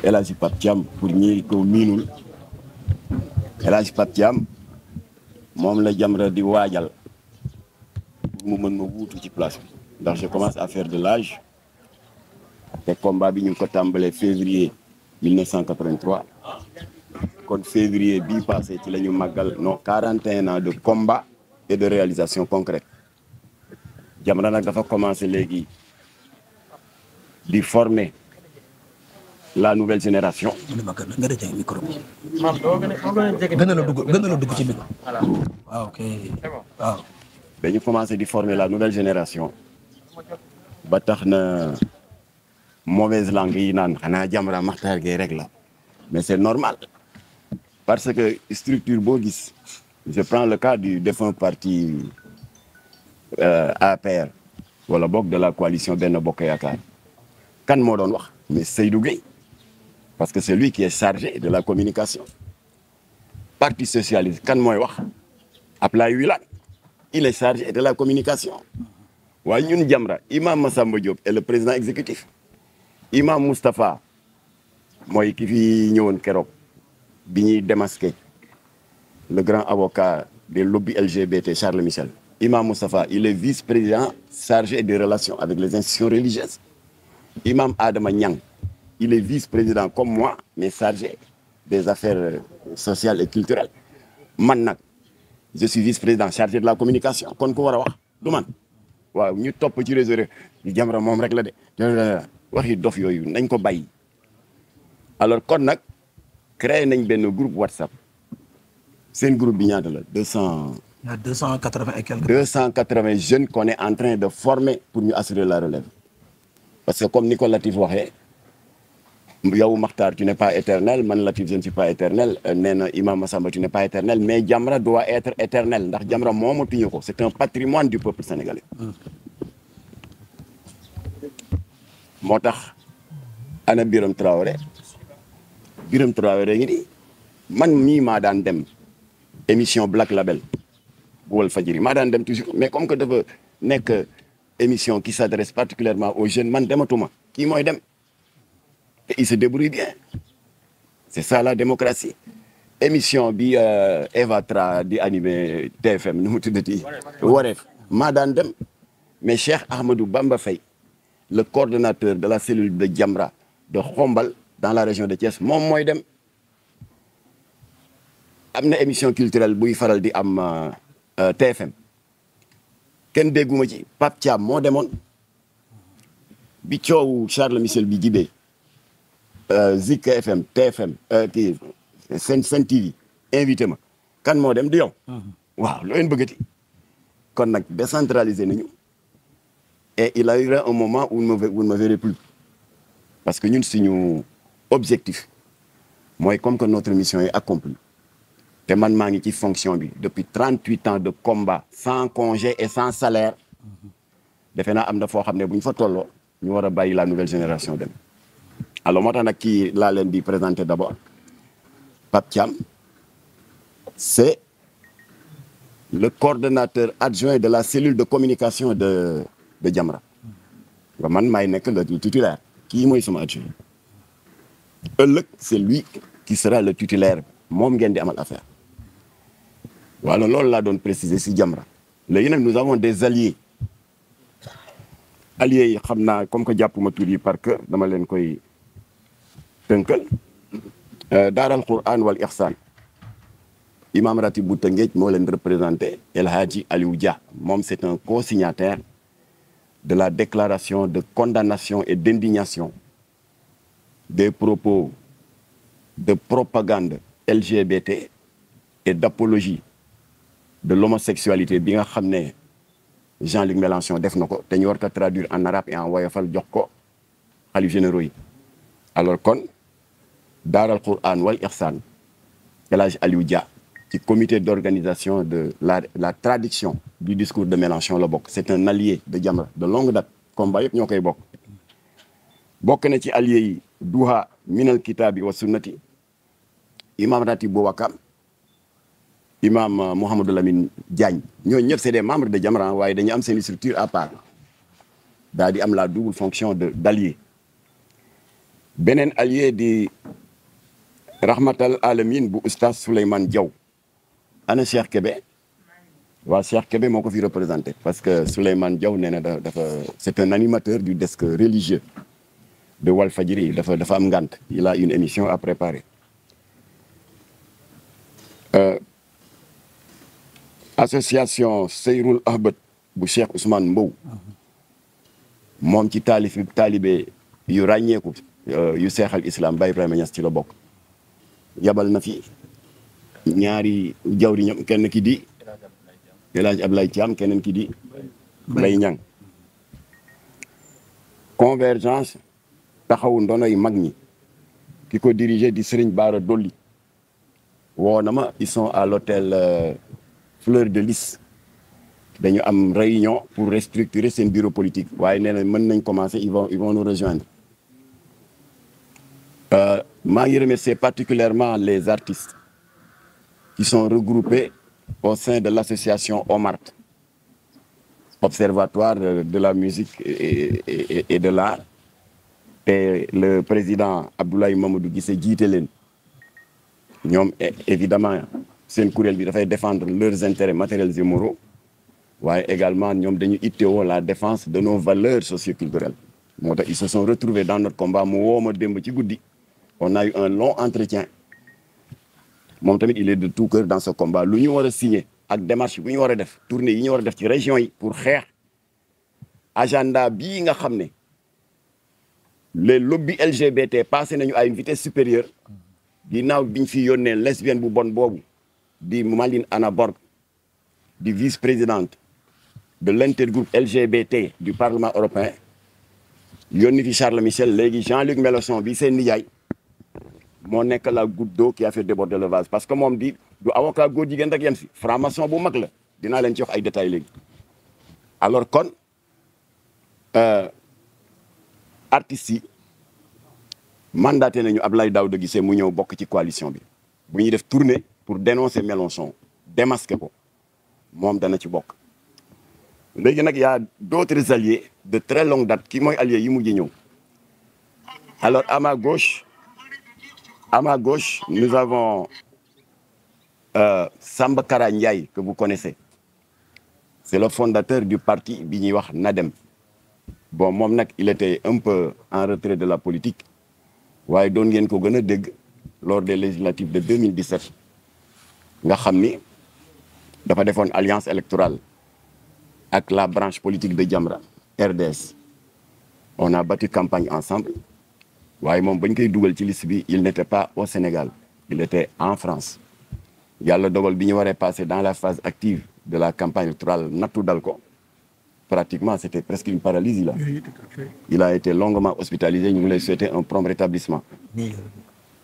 El Hadji Pape Thiam pour ñi ko miinul El Hadji Pape Thiam moom la Jamra di waajal pour mu mën ma wuutu ci place bi ndax je commence à faire de l'âge te combat bi ñu ngi ko tàmbalee février 1983 kon février bii passé ci la ñu màggal nos 41 ans de combat et de réalisation concrète Jamra nag dafa commencé léegi di former la nouvelle génération. nga dëjee micro bi. gën a la dugg ci micro. waaw ok waaw. dañu commencé di former la nouvelle génération ba tax na mauvaise langue yi naan xanaa Jamra Makhtar Gueye rek la mais c'est normal parce que structure boo gis je prends le cas du défunt parti APR wala boog de la coalition Benno Bokk Yaakaar kan moo doon wax mais Seydou Gueye parce que c'est lui qui est chargé de la communication parti socialiste kan mooy wax Ablaye Wilane il est chargé de la communication waaye ñun Jamra Imam Massamba Diop est le président exécutif Imam Moustapha mooy ki fi ñëwoon keroog bi ñuy démasquer le grand avocat des lobbies LGBT Charles Michel Imam Moustapha il est vice-président chargé des relations avec les institutions religieuses Imam Adama Niang il est vice-président comme moi mais chargé des affaires sociales et culturelles man nag je suis vice-président chargé de la communication kon ko war a wax du man waaw ñu topp ci réseau rek Jamra moom rek la de waxi dof yooyu nañ ko bàyyi alors kon nag créé nañ benn groupe WhatsApp seen groupe bi ñaata la 200. il y a 280 et quelques. 280 jeunes qu'on est en train de former pour ñu assurer la relève parce que comme ni ko Latif waxee yow Makhtar tu n'es pas éternel man Latif je ne suis pas éternel nee na Imam Massamba tu n'es pas éternel mais Jamra doit être éternel ndax Jamra moomatuñu ko c'est un patrimoine du peuple sénégalais moo tax ana Biram Traoré ngi nii man mii maa daan dem émission Black Label bu Walfadjri maa daan dem toujours mais comme que dafa nekk émission qui s'adresse particulièrement aux jeunes man dematuma kii mooy dem et il se débrouille bien c'est ça la démocratie émission bi Eva Tra di animé TFM nu mu tuddati Wareef maa daan dem mais Cheikh Ahmadou Bamba Faye le coordonnateur de la cellule de Jamra de Xombal dans la région de Thiès moom mooy dem am na émission culturelle buy faral di am TFM kenn dégguma ci Pape Thiam moo demoon bi coowu Charles Michel bi jibee Zik FM TFM kii Sen TV invité ma kan moo dem di yow waaw loo leen bëggati kon nag décentralisé nañu et il y aura un moment où vous ne me verrez plus parce que ñun suñu objectif mooy comme que notre mission est accomplie te man maa ngi ci fonction bi depuis 38 ans de combat sans congé et sans salaire defe naa am na foo xam ne bu ñu fa tolloo ñu war a bàyyi la nouvelle génération dem alors moo tax nag kii laa leen di présenter d'abord Pape Thiam c'est le coordonnateur adjoint de la cellule de communication de Jamra nga man maay nekk le titulaire kii mooy sama adjoint ëllëg c'est lui qui sera le titulaire moom ngeen di amal affaire voilà loolu laa doon préciser ci Jamra léegi nag nous avons des alliés yi xam naa comme que jàppuma tur yi par cœur dama leen koy tënkal daaral Quran wal Ihsan imam ratib bu Tëngéej moo leen représenté El Hadji Aliou Dia moom c'est un co-signataire de la déclaration de condamnation et d'indignation des propos de propagande LGBT et d'apologie de l'homosexualité bi nga xam ne Jean-Luc Mélenchon def na ko te ñu war ko traduire en arabe et en woyofal jox ko xalif généraux yi alors kon daaral Quran wal Ihsan El Hadji Aliou Dia ci comité d'organisation de la traduction du discours de Mélenchon la bokk c'est un allié de Jamra de longue date combat yëpp ñoo koy bokk na ci allié yi Duha minal kitaabi wa sunnati imam ratib bu Wakam imam Mouhamadou Lamine Diagne ñooñu ñëpp c'est des membres de Jamra waaye dañu am seen structure à part daal di am la double fonction d'allié beneen allié di rahmatal alamin bu oustaz Souleymane Diaw ana Cheikh Kébé waa Cheikh Kébé moo ko fi représenté parce que Souleymane Diaw nee na dafa c'est un animateur du desk religieux de Walfadjri dafa am ngant il a une émission à préparer association Seyrul Ahbad bu Cheikh Ousmane Mbow moom ci taalibe yu ràññeeku yu seexal islam Baye Ibrahima Niass ci la bokk yabal na fi ñaari jawri ñoom kenn ki di El Hadj Ablaye Thiam keneen ki di Mbaye Niang convergence taxawu ndonoy mag ñi ki ko dirigé di Serigne Bara Dolly woo na ma ils sont à l'hôtel Fleur de Lys dañu am réunion pour restructurer seen bureau politique waaye nee na mën nañ commencer ils vont nous rejoindre maa ngi remercier particulièrement les artistes qui sont regroupés au sein de l'association OMART, Observatoire de la musique et de l'art, et le président Abdoulaye Mamadou Guissé jiite leen ñoom évidemment seen kuréel bi dafay défendre leurs intérêts matériels et moraux waaye également ñoom dañu ittewoo la défense de nos valeurs socioculturelles moo tax ils se sont retrouvés dans notre combat mu woo ma démb ci guddi on a eu un long entretien moom tamit il est de tout cœur dans ce combat lu ñu war a signer ak démarche bu ñu war a def tournée yi ñu war a def ci région yi pour xeex agenda bii nga xam ne les lobbies LGBT passé nañu à une vitesse supérieure ginnaaw biñ fi yónnee lesbienne bu bon boobu di Maline Anna Borg di vice-présidente de l'intergroupe LGBT du Parlement européen yónni fi Charles Michel léegi Jean-Luc Mélenchon bi seen nijaay moo nekk la goutte d'eau qui a fait déborder le vase parce que moom du avocat góor jigéen rek yem si franc-maçon bu mag la dinaa leen ci wax ay détails léegi alors kon artistes yi mandaté nañu Abdoulaye Daouda Guissé mu ñëw bokk ci coalition bi bu ñuy def tournée pour dénoncer Mélenchon démasquer ko moom dana ci bokk léegi nag y a d'autres alliés de très longue date ki mooy alliés yi mujj ñëw alors à ma gauche nous avons Samba Kara Ndiaye que vous connaissez c'est le fondateur du parti bi ñuy wax NADEM bon moom nag il était un peu en retrait de la politique waaye doon ngeen ko gën a dégg lors des législatives de 2017 nga xam ni dafa defoon alliance électorale ak la branche politique de Jamra RDS on a battu campagne ensemble waaye moom bañ koy dugal ci liste bi il n'était pas au Sénégal il était en France yàlla dogal bi ñu waree passer dans la phase active de la campagne électorale nattu dal ko pratiquement c'était presque une paralysie là. Oui, tout à fait. Il a été longuement hospitalisé ñu ngi lay souhaiter un prompt rétablissement.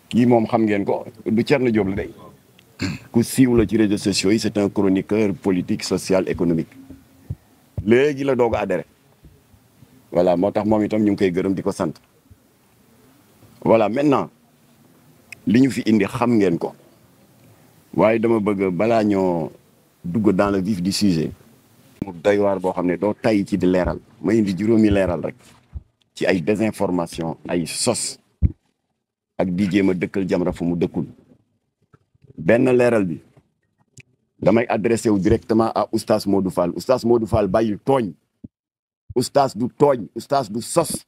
kii moom xam ngeen ko du Thierno Diop la day ku siiw la ci réseaux sociaux yi c'est un chroniqueur politique social économique léegi la doog a adhéré voilà moo tax moom itam ñu ngi koy gërëm di ko sant voilà maintenant li ñu fi indi xam ngeen ko waaye dama bëgg balaa ñoo dugg dans le vif du sujet mu doy waar boo xam ne doo tay ci di leeral ma indi juróomi leeral rek ci ay désinformation ay sos ak di jéem a dëkkal Jamra fu mu dëkkul benn leeral bi damay adressé wu directement à oustaz Modou Fall oustaz Modou Fall bàyyi tooñ oustaz du tooñ oustaz du sos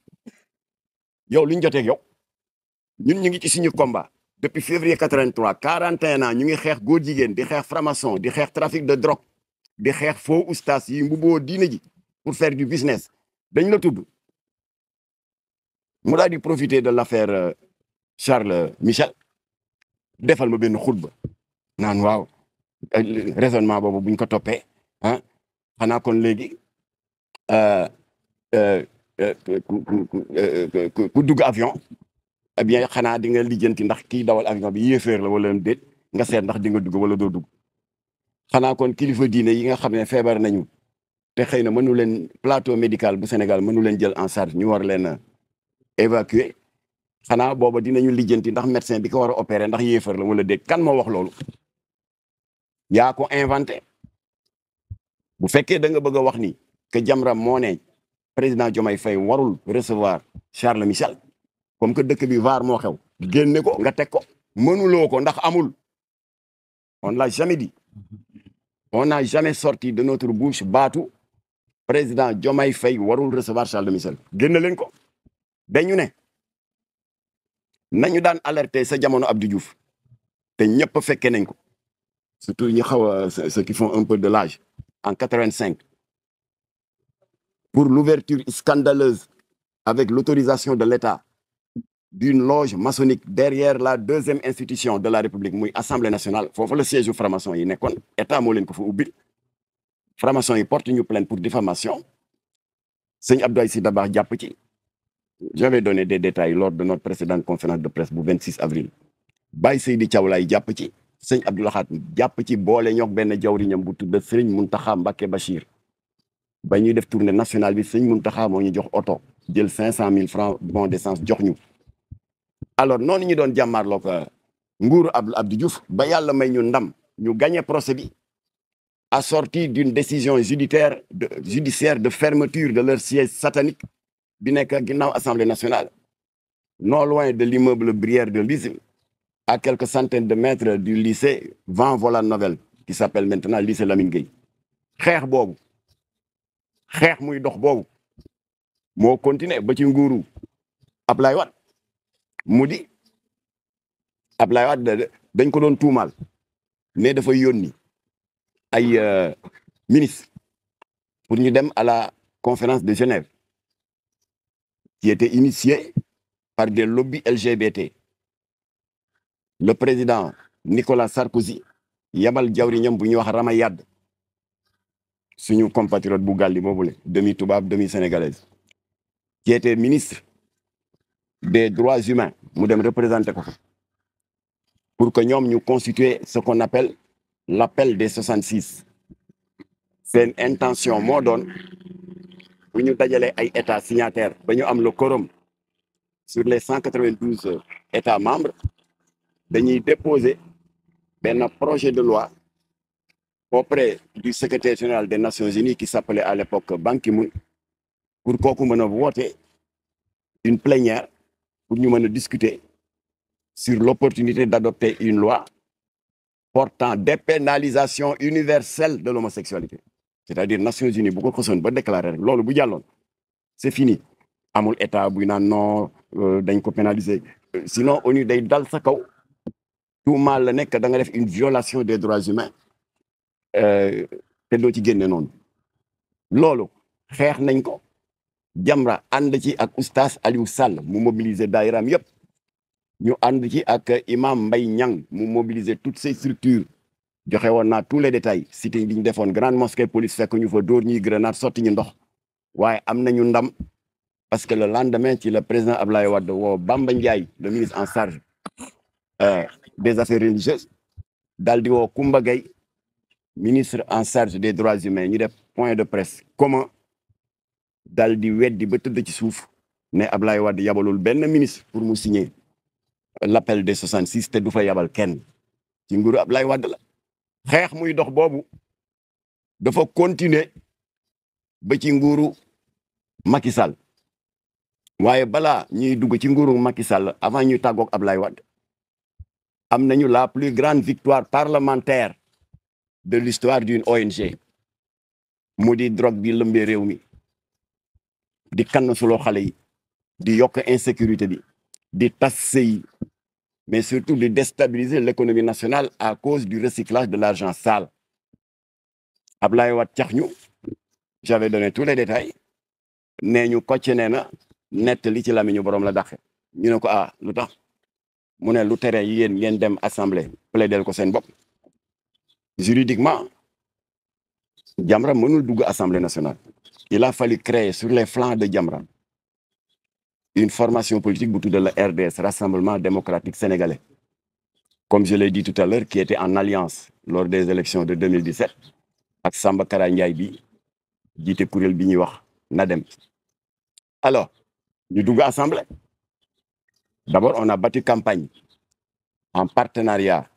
yow lu ñu jotee yow ñun ñu ngi ci suñu combat depuis février 83 41 ans ñu ngi xeex góor jigéen di xeex franc-maçon di xeex trafic de drogue di xeex faux oustaz yi mbubboo diine ji pour faire du business dañ la tudd mu daal di profiter de l'affaire Charles Michel defal ma benn xutba naan waaw raisonnement boobu buñ ko toppee ah xanaa kon léegi ku dugg avion eh bien xanaa di nga lijjanti ndax kii dawal avion bi yéeféer la wala déet nga seet ndax di nga dugg wala doo dugg xanaa kon kilifa diine yi nga xam ne feebar nañu te xëy na mënu leen plateau médical bu Sénégal mënu leen jël en charge ñu war leen a évacuer xanaa booba dinañu lijjanti ndax médecin bi ko war a opérer ndax yéefar la wala déet kan moo wax loolu yaa ko inventé bu fekkee da nga bëgg a wax ni que Jamra moo ne président Diomaye Faye warul recevoir Charles Michel comme que dëkk bi vaar moo xew génne ko nga teg ko mënuloo ko ndax amul. On ne l'a jamais dit. On n'a jamais sorti de notre bouche baatu président Diomaye Faye warul recevoir Charles de Michel génn leen ko. dañu ne nañu daan alerter sa jamono Abdou Diouf te ñëpp fekke nañ ko surtout ñu xaw a ceux qui font un peu de l'âge en 85 pour l'ouverture scandaleuse avec l'autorisation de l'État d'une loge maçonnique derrière la deuxième institution de la République muy Assemblée nationale foofu la siège u franc-maçon yi nekkoon état moo leen ko fa ubbil franc-maçon yi porte ñu plainte pour diffamation sëñ Abdoulaye Sy Dabakh jàpp ci. J'avais donné des détails lors de notre précédente conférence de presse bu 26 avril Baye Seydi Thiaw Laye jàpp ci sëñ Abdou Lahad jàpp ci boole ñoog benn jawriñam bu tudd Serigne Mountakha Mbacké Bachir ba ñuy def tournée nationale bi sëñ Mountakha moo ñu jox oto jël 500 000 francs bon d'essence jox ñu. alors noonu ñu doon jàmmaarloo ko nguuru Abdou Diouf ba yàlla may ñu ndam ñu gagné procès bi assorti d'une décision judiciaire de fermeture de leur siège satanique bi nekk ginnaaw Assemblée nationale non loin de l'immeuble Brière de Lise à quelques centaines de mètres du lycée Van Vollenhoven qui s'appelle maintenant lycée Lamine Gueye. xeex boobu xeex muy dox boobu moo continué ba ci nguuru Ablaye Wade mu di Ablaye Wade dañ ko doon tuumaal mais dafa yónni ay ministre pour ñu dem à la conférence de Genève qui était initiée par des lobbies LGBT. Le président Nicolas Sarkozy yabal jawriñam bu ñuy wax Rama Yade suñu compatriote bu gàlli boobule demi tubaab demi sénégalaise qui était ministre des droits humains mu dem représenter ko pour que ñoom ñu constituer ce qu'on appelle l'appel des 66. seen intention moo doon bu ñu dajalee ay états signataires ba ñu am le quorum sur les 192 états membres dañuy déposer benn projet de loi auprès du secrétaire général des Nations Unies qui s'appelait à l'époque Ban Ki-moon pour kooku mën a voter une plénière pour ñu mën a discuter sur l'opportunité d'adopter une loi portant dépénalisation universelle de l'homosexualité. C'est-à-dire Nations Unies bu ko xasoon ba déclarer rek loolu bu jàlloon c'est fini amul état buy naan non dañ ko pénaliser sinon ONU day dal sa kaw tout mal la nekk da nga def une violation des droits humains te doo ci génne noonu loolu xeex nañ ko Jamra ànd ci ak oustaz Aliou Sall mu mobiliser daayiraam yëpp ñu ànd ci ak imam Mbaye Niang mu mobiliser toutes ces structures joxe woon naa tous les détails cité bi ñu defoon grande mosquée police fekk ñu fa dóor ñuy grenade sotti ñu ndox waaye am nañu ndam parce que le lendemain ci le président Ablaye Wade woo Bamba Ndiaye le ministre en charge des affaires religieuses daal di woo Koumba Gaye ministre en charge des droits humains ñu def point de presse commun daal di weddi ba tëdd ci suuf ne Ablaye Wade yabalul benn ministre pour mu signer l'appel des 66 te du fa yabal kenn ci nguuru Ablaye Wade la xeex muy dox boobu dafa continuer ba ci nguuru Macky Sall waaye balaa ñuy dugg ci nguuru Macky Sall avant ñuy tàggoog Ablaye Wade am nañu la plus grande victoire parlementaire de l'histoire d'une ONG mu di drogue bi lëmbee réew mi di kann suloo xale yi di yokk insécurité bi di tas sëy mais surtout de déstabiliser l'économie nationale à cause du recyclage de l'argent sale. Ablaye Wade cax ñu j'avais donné tous les détails nee ñu kocc nee na nettali ci lamiñu borom la dàqe ñu ne ko ah lu tax mu ne lu tere yéen ngeen dem assemblée plaidel ko seen bopp juridiquement Jamra mënul dugg assemblée nationale. Il a fallu créer sur les flancs de Jamra une formation politique bu tudd la RDS, Rassemblement démocratique sénégalais, comme je l'ai dit tout à l'heure, qui était en alliance lors des élections de 2017 ak Samba Kara Ndiaye bi jiite kuréel bi ñuy wax NADEM. Alors ñu dugg assemblée. D'abord on a battu campagne en partenariat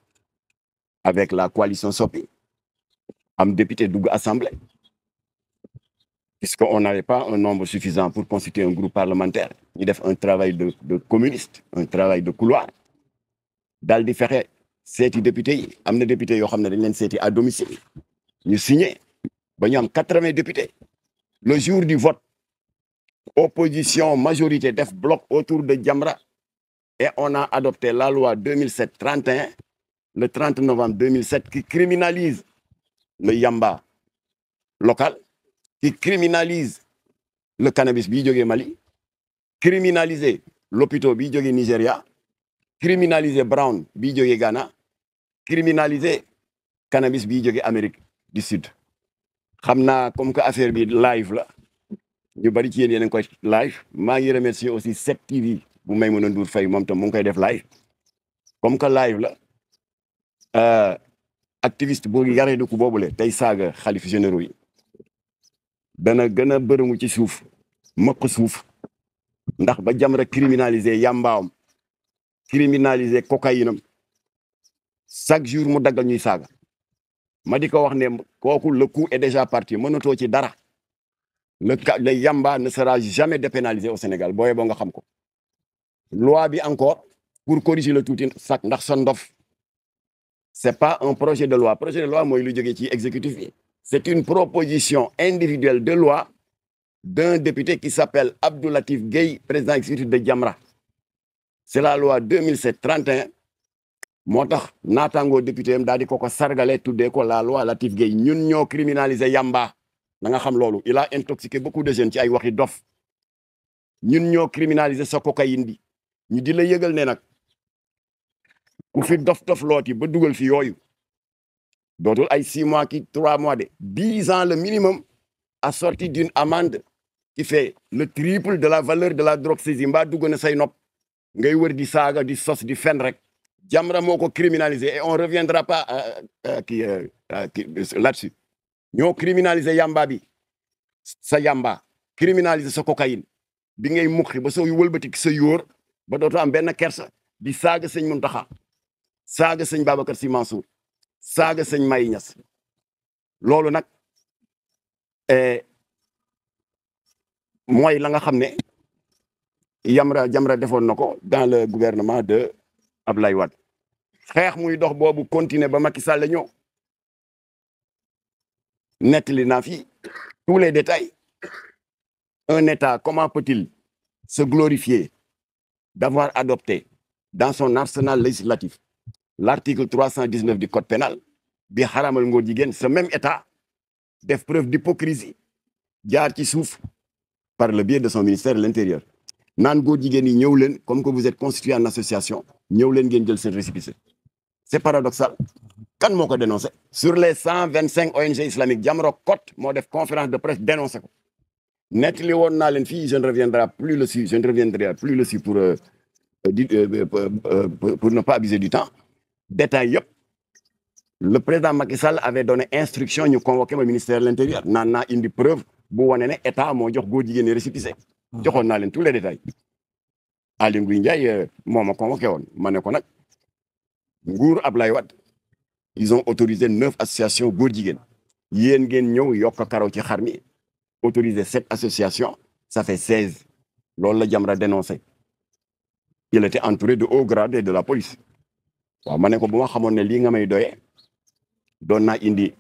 avec la coalition Sopi am député dugg assemblée puisqu'on n'avait pas un nombre suffisant pour constituer un groupe parlementaire ñu def un travail de communiste un travail de couloir daal di fexe seeti député yi am na député yoo xam ne dañ leen seeti à domicile ñu signé ba ñu am 80 députés le jour du vote opposition majorité def bloc autour de Jamra et on a adopté la loi 2007-31 le 30 novembre 2007 qui criminalise le yamba local qui criminalise le cannabis bii jógee Mali criminaliser l'opito bii jógee Nigéria criminaliser brown bii jógee Ghana criminaliser cannabis bii jógee Amérique du Sud xam naa comme que affaire bi live la ñu bari ci yéen a ngi koy live maa ngi remercier aussi 7TV bu Maïmouna Ndour Faye moom tam mu ngi koy def live comme que live la activiste boo yaree dëkku boobule tey saaga xalif généraux yi dana gën a bërëngu ci suuf mëq suuf ndax ba Jamra criminaliser yàmbaawam criminaliser cocaïne chaque jour mu daggal ñuy saaga ma di ko wax ne kooku le coup est déjà parti mënatoo ci dara le yamba ne sera jamais dépénalisé au Sénégal booye boo nga xam ko loi bi encore pour corriger le tuuti sax ndax sa ndof c'est pas un projet de loi mooy lu jógee ci exécutif bi c'est une proposition individuelle de loi d'un député qui s'appelle Abdou Latif Gueye président exécutif de Jamra c'est la loi 2007-31 moo tax naataangoo député am daal di ko sargale tuddee ko la loi Latif Gueye ñun ñoo criminaliser yamba na nga xam loolu il a intoxiqué beaucoup de jeunes ci ay waxi dof ñun ñoo criminaliser sa cocaïne bi ñu di la yëgal ne nag ku fi dof looti ba dugal fi yooyu dootul ay 6 mois ki 3 mois de 10 ans le minimum assorti d'une amende qui fait le triple de la valeur de la drogue saisie mbaa dugg na say nopp ngay wër di saaga di sos di fen rek Jamra moo ko criminaliser et on reviendra pas là-dessus ñoo criminaliser yamba bi sa yamba criminaliser sa cocaïne bi ngay muqi ba soo wëlbatik sa yóor ba dootu am benn kersa di saaga sëñ Muntaxa saaga sëñ Babacar Sy Mansour saaga sëñ Mayi Ñas loolu nag mooy la nga xam ne Jamra defoon na ko dans le gouvernement de Abdoulaye Wade xeex muy dox boobu continuer ba Macky Sall la ñëw nettali naa fi tous les détails un État comment peut-il se glorifier d'avoir adopté dans son arsenal législatif l'article 319 du code pénal bi xaramal ngóor jigéen ce même État def preuve d'hypocrisie jaar ci suuf par le biais de son ministère de l'Intérieur naan góor jigéen yi ñëw leen comme que vous êtes constitué en association ñëw leen ngeen jël seen récépissé c'est paradoxal kan moo ko dénoncé sur les 125 ONG islamiques Jamra Cote moo def conférence de presse dénoncé ko nettali woon naa leen fii je ne reviendrai plus dessus pour ne pas abuser du temps détail yëpp le président Macky Sall avait donné instruction ñu convoqué ma ministère de l'Intérieur naan naa indi preuve bu wane ne état moo jox góor jigéen ñi récépissé joxoon naa leen tous les détails Aly Ngouille Ndiaye moo ma convoqué woon ma ne ko nag nguur Ablaye Wade ils ont autorisé 9 associations góor jigéen yéen ngeen ñëw yokk karaw ci xar mi autorisé 7 associations ça fait 16 loolu la Jamra dénoncé il était entouré de hauts gradés de la police waaw ma ne ko bu ma xamoon ne lii nga may doyee doon naa indi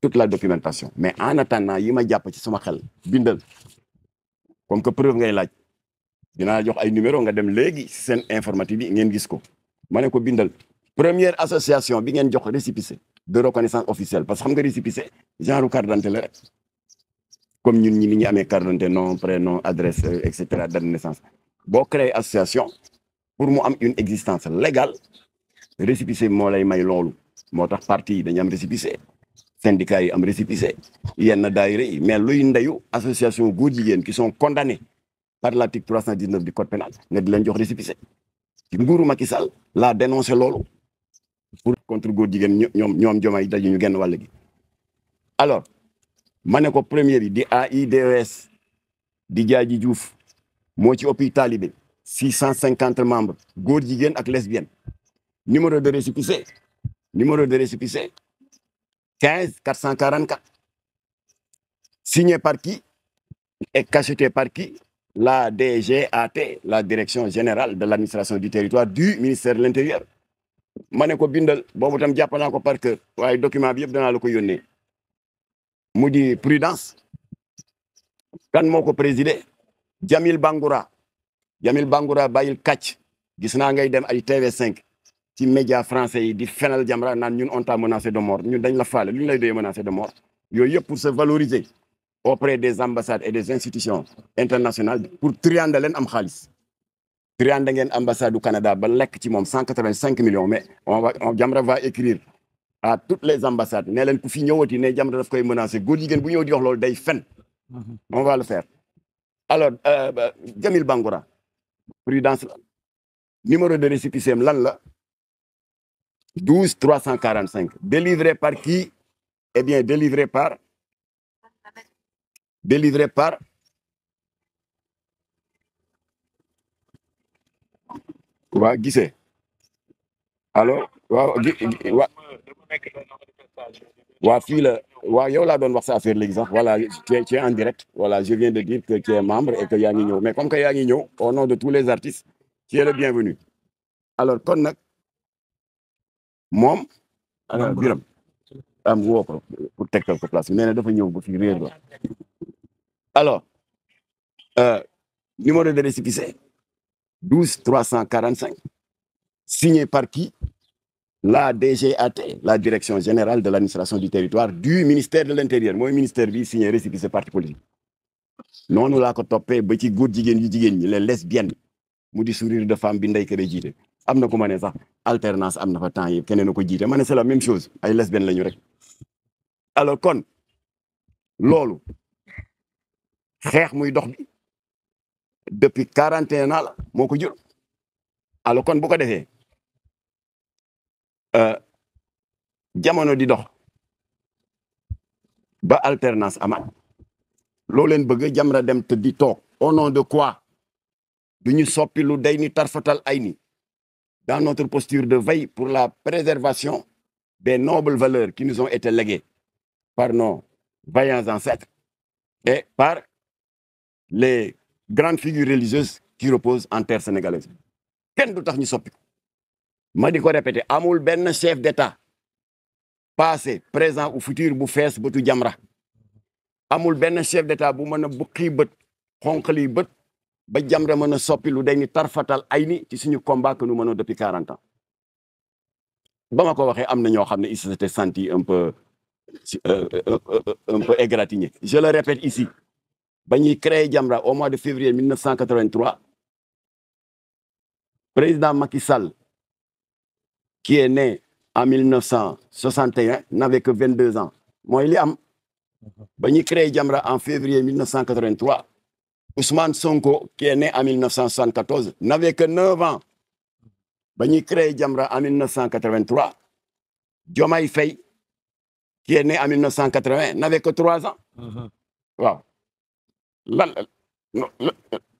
toute la documentation mais en attendant yi ma jàpp ci sama xel bindal comme que preuve ngay laaj dinaa jox ay numéro nga dem léegi seen informatique bi ngeen gis ko ma ne ko bindal première association bi ngeen jox récépissé de reconnaissance officielle parce que xam nga récépissé genre carte d'identité la rek comme ñun ñi ni ñu amee carte d'identité nom prénom adresse et cetera date de naissance boo créé association pour mu am une existence légale récépissé moo lay may loolu moo tax parti yi dañu am récépissé syndicats yi am récépissé yenn daayira yi mais luy ndeyu association góor jigéen qui sont condamnés par l'article 319 du code pénal nga di leen jox récépissé ci nguuru Macky Sall laa dénoncé loolu pour contre góor jigéen ñoom Diomaye daje ñu genn wàll gi alors ma ne ko première yi di AIDS di Jaaji Diouf moo ci ëpp taalibe 650 membres góor jigéen ak lesbienne numéro de récépissé 15 444 signé par qui est cachetée par qui? La DGAT, la Direction Générale de l'Administration du Territoire du ministère de l'Intérieur. ma ne ko bindal boobu tam jàpp naa ko parce que waaye document bi yëpp danaa la ko yónnee mu di prudence kan moo ko présidé Jamil Bangoura bàyyil kàcc gis naa ngay dem ay TV5 ci média français yi di fenal Jamra naan ñun on t'a menacé de mort ñun dañ la faale lu ñu lay doyee menacé de mort yooyu yëpp pour se valoriser auprès des ambassades et des institutions internationales pour triander leen am xaalis triander ngeen ambassade du Canada ba lekk ci moom 185 millions mais Jamra va écrire à toutes les ambassades ne leen ku fi ñëwati ne Jamra daf koy menacé góor jigéen bu ñëw di wax loolu day fen on va le faire alors Jamil Bangoura prudence la numéro de récépissé am lan la 12 345 délivré par qui? Eh bien délivré par waa gisee alors waa fii la waa yow laa doon wax sa affaire léegi sax voilà tu es en direct voilà je viens de dire que tu es membre et que yaa ngi ñëw mais comme que yaa ngi ñëw au nom de tous les artistes tu es le bienvenu alors kon nag moom Biram am woo ko pour tegtal ko place bi nee na dafa ñëw ba fii réer la alors numéro de récépissé 12 345 signé par qui? La DGAT, la Direction Générale de l'Administration du Territoire du ministère de l'Intérieur mooy ministère bi signé récépissé parti politique noonu laa ko toppee ba ci góor jigéen yu jigéen ñi les lesbiennes mu di sourire de femme bi ndey kër jiite am na ku ma ne sax alternance am na fa temps yi keneen na ko jiite ma ne c'est la même chose ay lesbiennes lañu rek alors kon loolu xeex muy dox bi depuis 41 ans la moo ko jur alors kon bu ko defee jamono di dox ba alternance amaat loo leen bëgg Jamra dem te di toog au nom de quoi du ñu soppi lu day ni tarfatal ay ni dans notre posture de veille pour la préservation des nobles valeurs qui nous ont été léguées par nos vaillants ancêtres et par les grandes figures religieuses qui reposent en terre sénégalaise kenn du tax ñu soppi ko ma di ko répété amul benn chef d'État passé présent ou futur bu fees bëtu Jamra amul benn chef d'État bu mën a bukki bët xonqali bët ba Jamra mën a soppi lu day ni tarfatal ay ni ci suñu combat que nous menons depuis 40 ans ba ma ko waxee am na ñoo xam ne ils s'étaient sentis un peu égratignés je le répète ici ba ñuy créé Jamra au mois de février 1983 président Macky Sall qui est né en 1961 n'avait que 22 ans mooy li am ba ñuy créé Jamra en février 1983 Ousmane Sonko qui est né en 1974 n'avait que 9 ans ba ñuy créé Jamra en 1983 Diomaye Faye qui est né en 1980 n'avait que 3 ans waaw lan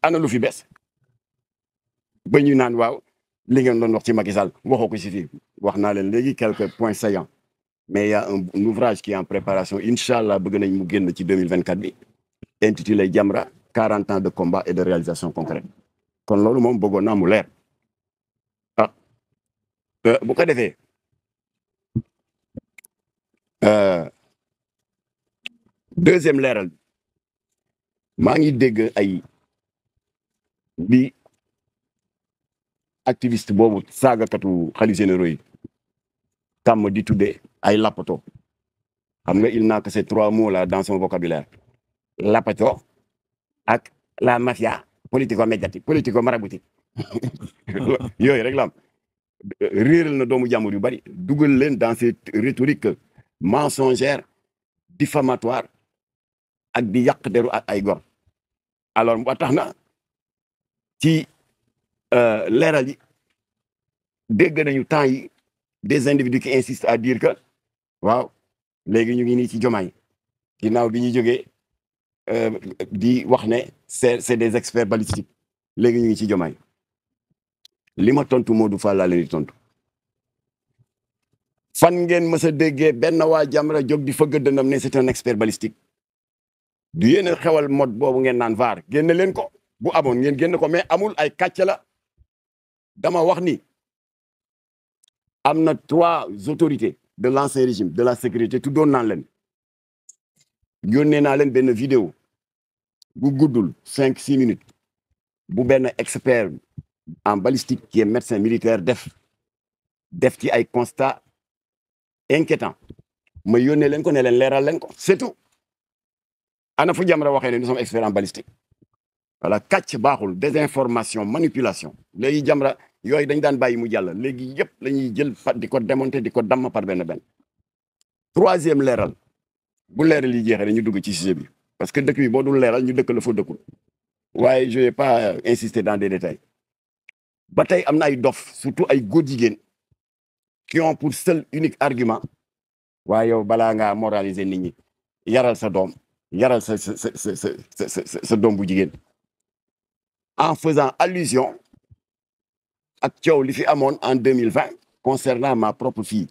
ana lu fi bees ba ñu naan waaw li ngeen doon wax ci Macky Sall waxoo ko si fii wax naa leen léegi quelques points saillants mais il y a un ouvrage qui est en préparation inch'Allah bëgg nañ mu génn ci 2024 bi intitulé Jamra 40 ans de combat et de réalisation concrète kon loolu moom bëggoon naa mu leer bu ko defee deuxième leeral maa ngi dégg ay bi activiste boobu saagakatu xalifa généraux yi tàmm di tuddee ay lapato xam nga il n'a que ces 3 mots là dans son vocabulaire lapato ak la mafia politico-médiatique politico-maraboutique yooyu rek la am réeral na doomu jàmbur yu bari dugal leen dans cette rhétorique mensongère diffamatoire ak di yàq deru ak ay gor alors ba tax na ci leeral yi dégg nañu temps yi des individus qui insistent à dire que waaw léegi ñu ngi nii ci Diomaye ginnaaw bi ñu jógee di wax ne c'est des experts balistiques léegi ñu ngi ci Diomaye li ma tontu Modou Fall laa leen di tontu fan ngeen mës a déggee benn waa Jamra jóg di fëgg dëndam ne c'est un expert balistique du yéen a xewal mode boobu ngeen naan vaar génne leen ko bu amoon ngeen génne ko mais amul ay kàcc la dama wax ni am na 3 autorités de l'ancien régime de la sécurité tuddoon naan leen yónnee naa leen benn vidéo bu guddul 5-6 minutes bu benn expert en balistique qui est médecin militaire def ci ay constat inquiétant ma yónnee leen ko ne leen leeral leen ko c'est tout ana fu Jamra waxee ne nous sommes experts en balistique voilà kàcc baaxul désinformation manipulation léegi Jamra yooyu dañ daan bàyyi mu jàll léegi yëpp la ñuy jël di ko démonter di ko damm par benn 3e leeral bu leeral yi jeexee ñu dugg ci sujet bi parce que dëkk bi boo dul leeral ñu dëkk la fa dëkkul waaye je vais pas insister dans des détails ba tey am na ay dof surtout ay góor jigéen qui ont pour seul unique argument waaye yow balaa ngaa moraliser nit ñi yaral sa doom yaral sa doom bu jigéen en faisant allusion ak coow li fi amoon en 2020 concernant ma propre fille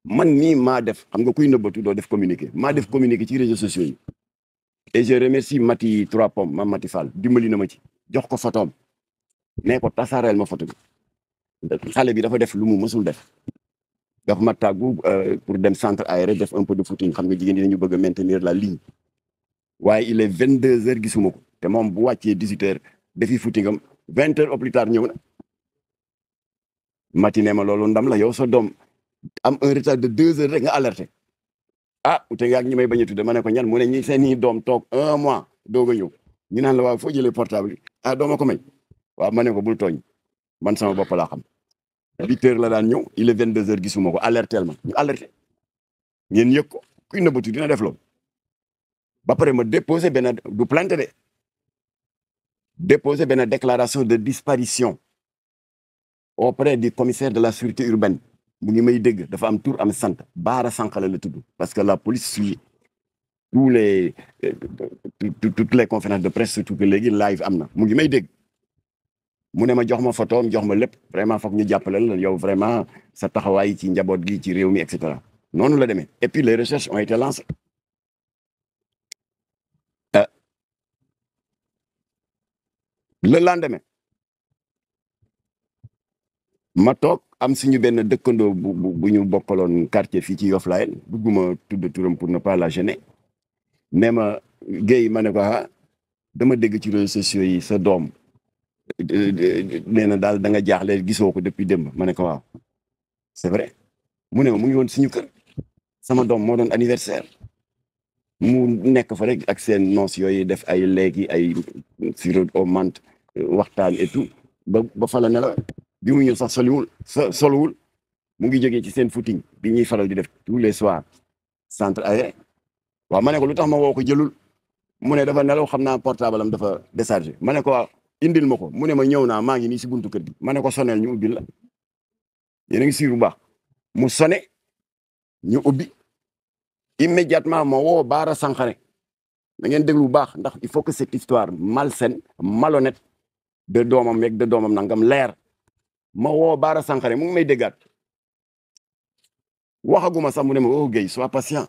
man nii maa def xam nga kuy nëbbatu doo def communiqué maa def communiqué ci réseaux sociaux yi et je remercie Mati 3 Pommes ma Mati Fall dimbali na ma ci jox ko photoom nee ko tasaareel ma photo bi xale bi dafa def lu mu mësul def dafa ma tàggu pour dem centre aéré def un peu de footing xam nga jigéen ñi dañu bëgg a maintenir la ligne waaye il est 22 heures gisuma ko te moom bu wàccee 18 heures defi footingam 20 heures au plus tard ñëw na Mati ne ma loolu ndam la yow sa doom am un retard de 2 heures rek nga alerté ute nga ak ñi may bañ a tudde ma ne ko ñan mu ne ñi seeni doom toog 1 mois doog a ñëw ñu naan la waaw foo jëlee portable yi dooma ko may waaw ma ne ko bul tooñ man sama bopp laa xam 8 heures la daan ñëw il est 22 heures gisuma ko alertel ma ñu alerté ngeen yëg ko kuy nëbbatu dina def loolu ba pare ma déposé benn du plainte de déposé benn déclaration de disparition auprès du commissaire de la sûreté urbaine mu ngi may dégg dafa am tur am sant Baara Sankala la tudd parce que la police suit toutes les conférences de presse surtout que léegi live am na mu ngi may dégg mu ne ma jox ma photo jox ma lépp vraiment foog ñu jàppale la yow vraiment sa taxawaay ci njaboot gi ci réew mi et cetera noonu la demee et puis les recherches ont été lancées le lendemain ma toog am suñu benn dëkkandoo bu ñu bokkaloon quartier fii ci Yoff Layeen bugguma tudd turam pour ne pas la gêner mais ma Guèye ma ne ko dama dégg ci réseaux sociaux yi sa doom nee na daal da nga jaaxle gisoo ko depuis démb ma ne ko waaw c'est vrai mu ne ma mu ngi woon suñu kër sama doom moo doon anniversaire mu nekk fa rek ak seen noos yooyu def ay léegi ay sirop au menthe waxtaan et tout ba fa la ne la bi mu ñëw sax soluwul mu ngi jógee ci seen footing bi ñuy faral di def tous les soirs centre aéré waaw ma ne ko lu tax ma woo ko jëlul mu ne dafa nelaw xam naa portable am dafa déchargé ma ne ko waaw indil ma ko mu ne ma ñëw naa maa ngi nii si buntu kër gi ma ne ko soneel ñu ubbil la yéen a ngi siiru baax mu sone ñu ubbi immédiatement ma woo Baara Sankhare da ngeen déglu bu baax ndax il faut que cette histoire malsaine malhonnête de doomam yeeg de doomam nangam leer ma woo Baara Sankhare mu ngi may déggaat waxaguma sax mu ne ma oh Guèye sois patient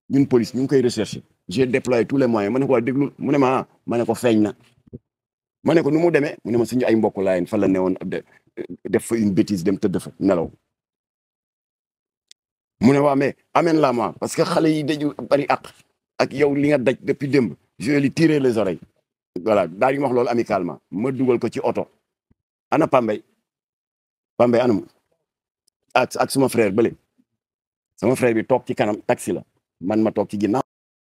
ñun police ñu ngi koy rechercher j'ai déployé tous les moyens ma ne ko waa déglul mu ne ma ma ne ko feeñ na ma ne ko nu mu demee mu ne ma suñu ay mbokk laayeen fa la newoon def fa une bêtise dem tëdd fa nelaw mu ne waa mais amène la moi parce que xale yi daju bari ak yow li nga daj depuis démb je vais lui tirer les oreilles voilà daal di wax loolu amicalement ma dugal ko ci oto ana Pambay anam ak suma frère bële sama frère bi toog ci kanam taxi la man ma toog ci ginnaaw